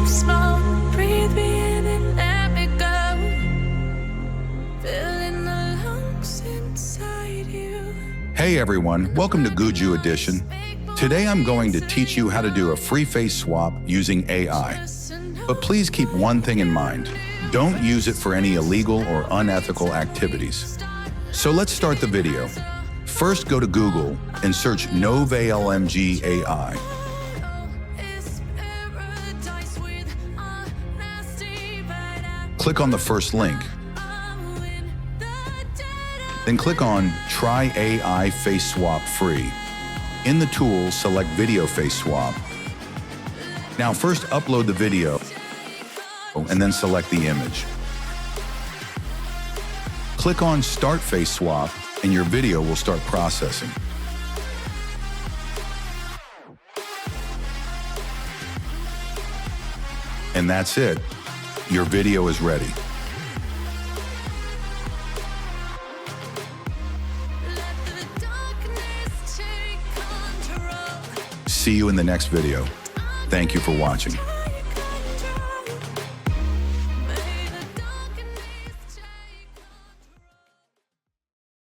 small. Breathe me in and let me go. Filling the lungs inside you. Hey everyone, welcome to Guju Edition. Today I'm going to teach you how to do a free face swap using AI. But please keep one thing in mind. Don't use it for any illegal or unethical activities. So let's start the video. First, go to Google and search NovaLMG AI. Click on the first link. Then click on Try AI Face Swap Free. In the tool, select Video Face Swap. Now first upload the video and then select the image. Click on Start Face Swap and your video will start processing. And that's it. Your video is ready. See you in the next video. Thank you for watching.